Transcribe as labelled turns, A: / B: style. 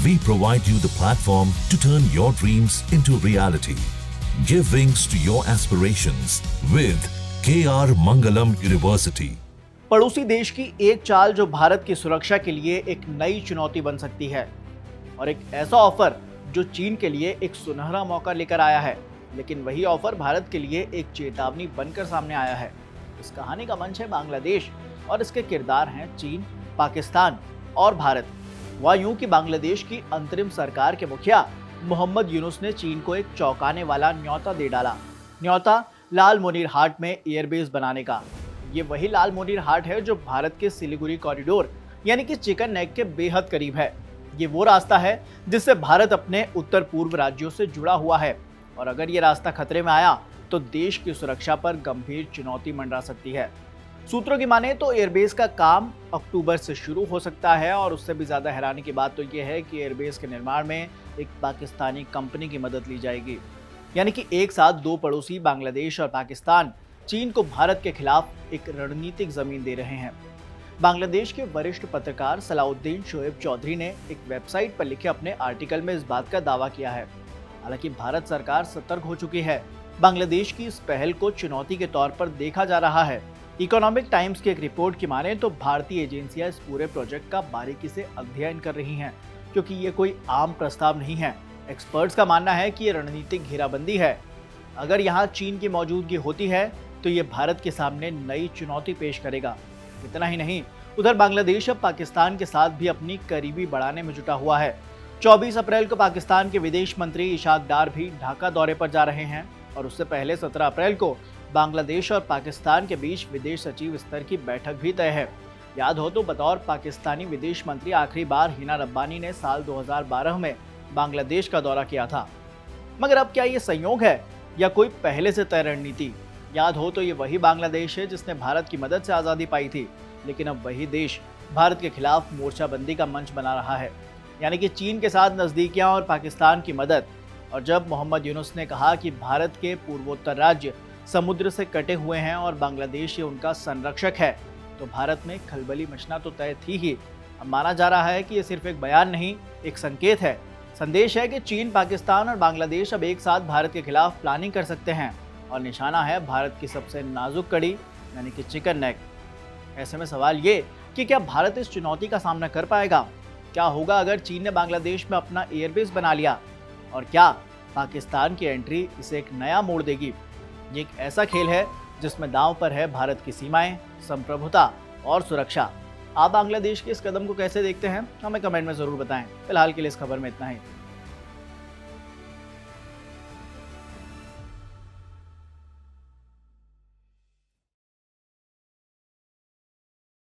A: We provide you the platform to turn your dreams into reality. Give wings to your aspirations with KR Mangalam University.
B: पड़ोसी देश की एक चाल जो भारत की सुरक्षा के लिए एक नई चुनौती बन सकती है, और एक ऐसा ऑफर जो चीन के लिए एक सुनहरा मौका लेकर आया है, लेकिन वही ऑफर भारत के लिए एक चेतावनी बनकर सामने आया है। इस कहानी का मंच है बांग्लादेश और इसके किरदार हैं चीन, पाकिस्तान और भारत। वह यूं कि बांग्लादेश की अंतरिम सरकार के मुखिया मोहम्मद यूनुस ने चीन को एक चौंकाने वाला न्योता दे डाला। न्योता लाल मोनीर हाट में एयरबेस बनाने का। ये वही लाल मोनीर हाट है जो भारत के सिलीगुड़ी कॉरिडोर यानी कि चिकन नेक के बेहद करीब है। ये वो रास्ता है जिससे भारत अपने उत्तर पूर्व राज्यों से जुड़ा हुआ है, और अगर ये रास्ता खतरे में आया तो देश की सुरक्षा पर गंभीर चुनौती मंडरा सकती है। सूत्रों की माने तो एयरबेस का काम अक्टूबर से शुरू हो सकता है, और उससे भी ज्यादा हैरानी की बात तो ये है कि एयरबेस के निर्माण में एक पाकिस्तानी कंपनी की मदद ली जाएगी। यानी कि एक साथ दो पड़ोसी बांग्लादेश और पाकिस्तान चीन को भारत के खिलाफ एक रणनीतिक जमीन दे रहे हैं। बांग्लादेश के वरिष्ठ पत्रकार सलाउद्दीन शोएब चौधरी ने एक वेबसाइट पर लिखे अपने आर्टिकल में इस बात का दावा किया है। हालांकि भारत सरकार सतर्क हो चुकी है। बांग्लादेश की इस पहल को चुनौती के तौर पर देखा जा रहा है। इकोनॉमिक टाइम्स की एक रिपोर्ट की माने तो भारतीय एजेंसियां इस पूरे प्रोजेक्ट का बारीकी से अध्ययन कर रही हैं, क्योंकि ये कोई आम प्रस्ताव नहीं है। एक्सपर्ट्स का मानना है कि ये रणनीतिक घेराबंदी है। अगर यहाँ चीन की मौजूदगी होती है तो ये भारत के सामने नई चुनौती पेश करेगा। इतना ही नहीं, उधर बांग्लादेश अब पाकिस्तान के साथ भी अपनी करीबी बढ़ाने में जुटा हुआ है। 24 अप्रैल को पाकिस्तान के विदेश मंत्री इशाक डार भी ढाका दौरे पर जा रहे हैं, और उससे पहले 17 अप्रैल को बांग्लादेश और पाकिस्तान के बीच विदेश सचिव स्तर की बैठक भी तय है। याद हो तो बतौर पाकिस्तानी विदेश मंत्री आखिरी बार हिना रब्बानी ने साल 2012 में बांग्लादेश का दौरा किया था। मगर अब क्या ये संयोग है या कोई पहले से तय रणनीति? याद हो तो ये वही बांग्लादेश है जिसने भारत की मदद से आज़ादी पाई थी, लेकिन अब वही देश भारत के खिलाफ मोर्चाबंदी का मंच बना रहा है। यानी कि चीन के साथ नज़दीकियां और पाकिस्तान की मदद। और जब मोहम्मद यूनुस ने कहा कि भारत के पूर्वोत्तर राज्य समुद्र से कटे हुए हैं और बांग्लादेश ये उनका संरक्षक है, तो भारत में खलबली मचना तो तय थी ही। अब माना जा रहा है कि ये सिर्फ एक बयान नहीं, एक संकेत है। संदेश है कि चीन, पाकिस्तान और बांग्लादेश अब एक साथ भारत के खिलाफ प्लानिंग कर सकते हैं, और निशाना है भारत की सबसे नाजुक कड़ी यानी कि चिकन नेक। ऐसे में सवाल ये कि क्या भारत इस चुनौती का सामना कर पाएगा? क्या होगा अगर चीन ने बांग्लादेश में अपना एयरबेस बना लिया? और क्या पाकिस्तान की एंट्री इसे एक नया मोड़ देगी? ये एक ऐसा खेल है जिसमें दांव पर है भारत की सीमाएं, संप्रभुता और सुरक्षा। आप बांग्लादेश के इस कदम को कैसे देखते हैं? हमें कमेंट में जरूर बताएं। फिलहाल के लिए इस खबर में इतना ही।